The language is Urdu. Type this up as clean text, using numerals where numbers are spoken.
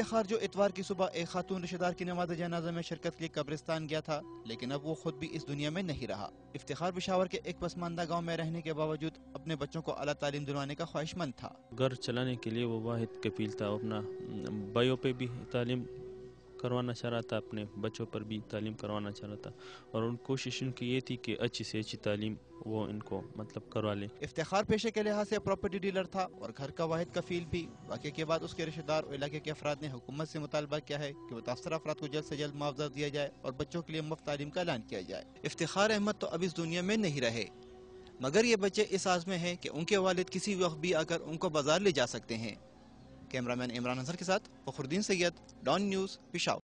افتخار جو اتوار کی صبح ایک خاتون رشتہ دار کی نماز جنازہ میں شرکت کے لیے قبرستان گیا تھا، لیکن اب وہ خود بھی اس دنیا میں نہیں رہا۔ افتخار پشاور کے ایک پسماندہ گاؤں میں رہنے کے باوجود اپنے بچوں کو اعلیٰ تعلیم دلوانے کا خواہش مند تھا۔ گھر چلانے کے لیے وہ واحد کفیل تھا، اپنا بھائیوں پہ بھی تعلیم کروانا چاہ رہا تھا، اپنے بچوں پر بھی تعلیم کروانا چاہ رہا تھا، اور ان کوشش ان کی یہ تھی کہ اچھی سے اچھی تعلیم وہ ان کو کروا لے۔ افتخار پیشے کے لحاظ سے پراپرٹی ڈیلر تھا اور گھر کا واحد کفیل بھی۔ واقعے کے بعد اس کے رشتہ دار اور علاقے کے افراد نے حکومت سے مطالبہ کیا ہے کہ متاثرہ افراد کو جلد سے جلد معاوضہ دیا جائے اور بچوں کے لیے مفت تعلیم کا اعلان کیا جائے۔ افتخار احمد تو اب اس دنیا میں نہیں رہے، مگر یہ بچے اس آز میں ہیں کہ ان کے والد کسی وقت بھی آ کر ان کو بازار لے جا سکتے ہیں۔ کیمرہ مین عمران حسن کے ساتھ فخر الدین سید، ڈان نیوز، پشاور۔